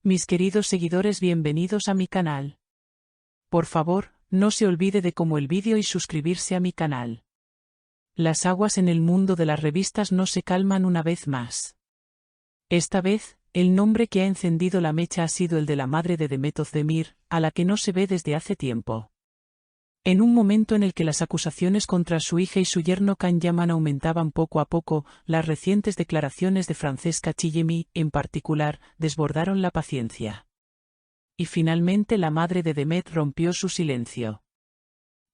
Mis queridos seguidores, bienvenidos a mi canal. Por favor, no se olvide de como el vídeo y suscribirse a mi canal. Las aguas en el mundo de las revistas no se calman una vez más. Esta vez, el nombre que ha encendido la mecha ha sido el de la madre de Demet Özdemir, a la que no se ve desde hace tiempo. En un momento en el que las acusaciones contra su hija y su yerno Can Yaman aumentaban poco a poco, las recientes declaraciones de Francesca Chillemi, en particular, desbordaron la paciencia. Y finalmente la madre de Demet rompió su silencio.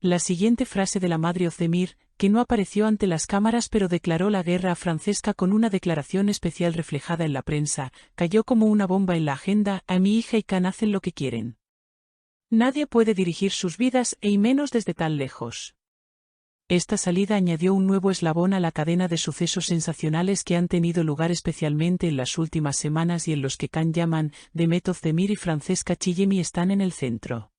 La siguiente frase de la madre Özdemir, que no apareció ante las cámaras pero declaró la guerra a Francesca con una declaración especial reflejada en la prensa, cayó como una bomba en la agenda: a mi hija y Can hacen lo que quieren. Nadie puede dirigir sus vidas, y menos desde tan lejos. Esta salida añadió un nuevo eslabón a la cadena de sucesos sensacionales que han tenido lugar especialmente en las últimas semanas y en los que Can Yaman, Demet Özdemir y Francesca Chillemi están en el centro.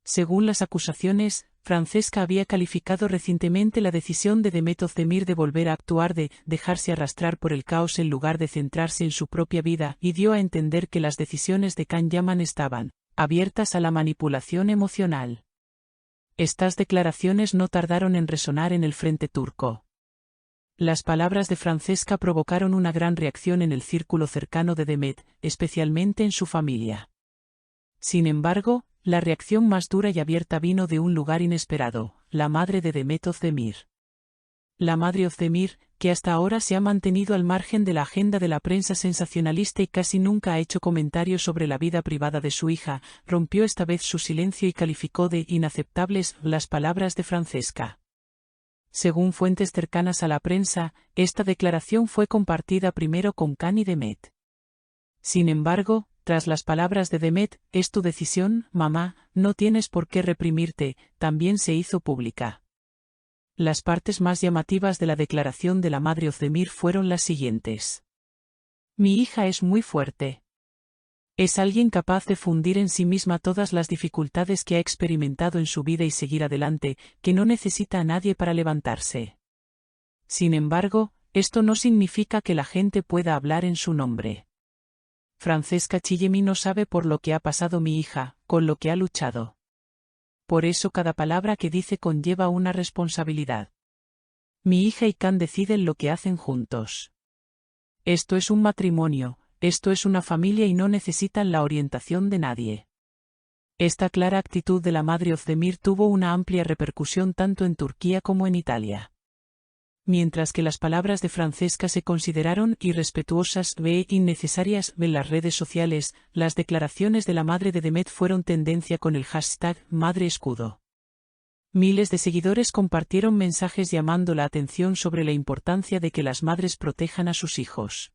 Según las acusaciones, Francesca había calificado recientemente la decisión de Demet Özdemir de volver a actuar, de dejarse arrastrar por el caos en lugar de centrarse en su propia vida, y dio a entender que las decisiones de Can Yaman estaban abiertas a la manipulación emocional. Estas declaraciones no tardaron en resonar en el frente turco. Las palabras de Francesca provocaron una gran reacción en el círculo cercano de Demet, especialmente en su familia. Sin embargo, la reacción más dura y abierta vino de un lugar inesperado: la madre de Demet Özdemir. La madre Özdemir, que hasta ahora se ha mantenido al margen de la agenda de la prensa sensacionalista y casi nunca ha hecho comentarios sobre la vida privada de su hija, rompió esta vez su silencio y calificó de inaceptables las palabras de Francesca. Según fuentes cercanas a la prensa, esta declaración fue compartida primero con Can y Demet. Sin embargo, tras las palabras de Demet: es tu decisión, mamá, no tienes por qué reprimirte, también se hizo pública. Las partes más llamativas de la declaración de la madre Özdemir fueron las siguientes. Mi hija es muy fuerte. Es alguien capaz de fundir en sí misma todas las dificultades que ha experimentado en su vida y seguir adelante, que no necesita a nadie para levantarse. Sin embargo, esto no significa que la gente pueda hablar en su nombre. Francesca Chillemi no sabe por lo que ha pasado mi hija, con lo que ha luchado. Por eso cada palabra que dice conlleva una responsabilidad. Mi hija y Can deciden lo que hacen juntos. Esto es un matrimonio, esto es una familia y no necesitan la orientación de nadie. Esta clara actitud de la madre Özdemir tuvo una amplia repercusión tanto en Turquía como en Italia. Mientras que las palabras de Francesca se consideraron irrespetuosas e innecesarias en las redes sociales, las declaraciones de la madre de Demet fueron tendencia con el hashtag #MadreEscudo. Miles de seguidores compartieron mensajes llamando la atención sobre la importancia de que las madres protejan a sus hijos.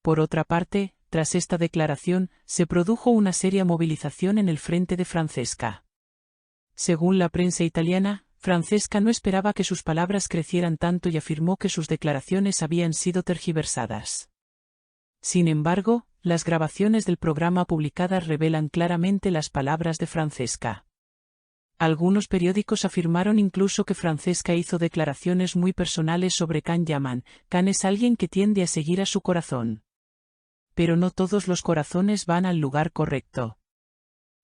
Por otra parte, tras esta declaración, se produjo una seria movilización en el frente de Francesca. Según la prensa italiana, Francesca no esperaba que sus palabras crecieran tanto y afirmó que sus declaraciones habían sido tergiversadas. Sin embargo, las grabaciones del programa publicadas revelan claramente las palabras de Francesca. Algunos periódicos afirmaron incluso que Francesca hizo declaraciones muy personales sobre Can Yaman. Can es alguien que tiende a seguir a su corazón. Pero no todos los corazones van al lugar correcto.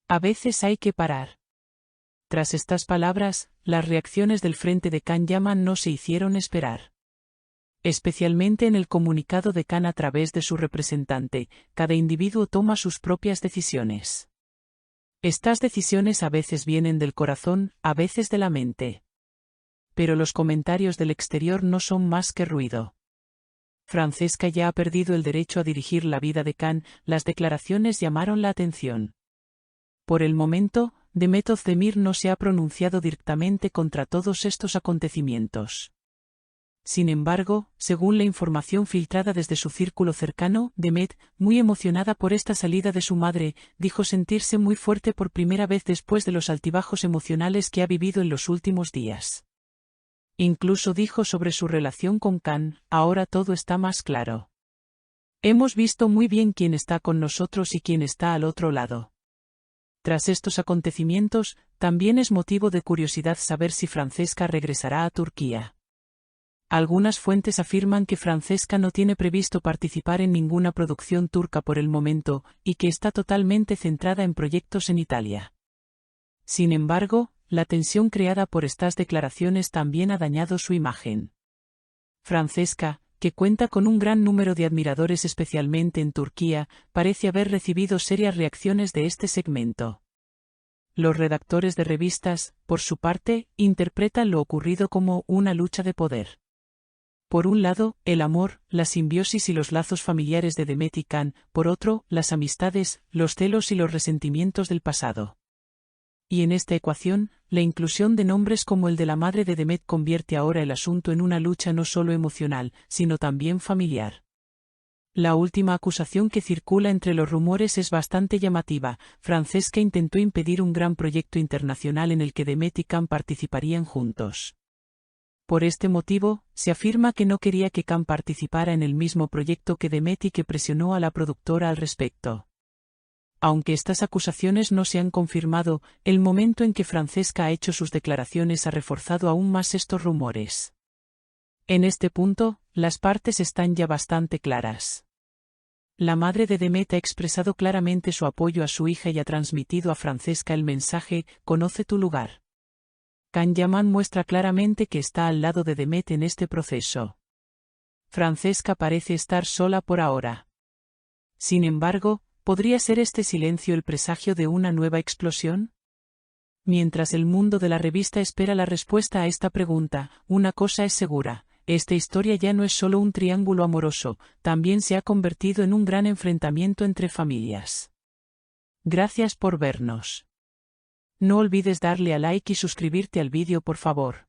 A veces hay que parar. Tras estas palabras, las reacciones del frente de Can Yaman no se hicieron esperar. Especialmente en el comunicado de Can a través de su representante: cada individuo toma sus propias decisiones. Estas decisiones a veces vienen del corazón, a veces de la mente. Pero los comentarios del exterior no son más que ruido. Francesca ya ha perdido el derecho a dirigir la vida de Can. Las declaraciones llamaron la atención. Por el momento, Demet Özdemir no se ha pronunciado directamente contra todos estos acontecimientos. Sin embargo, según la información filtrada desde su círculo cercano, Demet, muy emocionada por esta salida de su madre, dijo sentirse muy fuerte por primera vez después de los altibajos emocionales que ha vivido en los últimos días. Incluso dijo sobre su relación con Can: ahora todo está más claro. Hemos visto muy bien quién está con nosotros y quién está al otro lado. Tras estos acontecimientos, también es motivo de curiosidad saber si Francesca regresará a Turquía. Algunas fuentes afirman que Francesca no tiene previsto participar en ninguna producción turca por el momento, y que está totalmente centrada en proyectos en Italia. Sin embargo, la tensión creada por estas declaraciones también ha dañado su imagen. Francesca, que cuenta con un gran número de admiradores especialmente en Turquía, parece haber recibido serias reacciones de este segmento. Los redactores de revistas, por su parte, interpretan lo ocurrido como una lucha de poder. Por un lado, el amor, la simbiosis y los lazos familiares de Demet y Can, por otro, las amistades, los celos y los resentimientos del pasado. Y en esta ecuación, la inclusión de nombres como el de la madre de Demet convierte ahora el asunto en una lucha no solo emocional, sino también familiar. La última acusación que circula entre los rumores es bastante llamativa. Francesca intentó impedir un gran proyecto internacional en el que Demet y Can participarían juntos. Por este motivo, se afirma que no quería que Can participara en el mismo proyecto que Demet y que presionó a la productora al respecto. Aunque estas acusaciones no se han confirmado, el momento en que Francesca ha hecho sus declaraciones ha reforzado aún más estos rumores. En este punto, las partes están ya bastante claras. La madre de Demet ha expresado claramente su apoyo a su hija y ha transmitido a Francesca el mensaje: «Conoce tu lugar». Can Yaman muestra claramente que está al lado de Demet en este proceso. Francesca parece estar sola por ahora. Sin embargo, ¿podría ser este silencio el presagio de una nueva explosión? Mientras el mundo de la revista espera la respuesta a esta pregunta, una cosa es segura: esta historia ya no es solo un triángulo amoroso, también se ha convertido en un gran enfrentamiento entre familias. Gracias por vernos. No olvides darle a like y suscribirte al vídeo, por favor.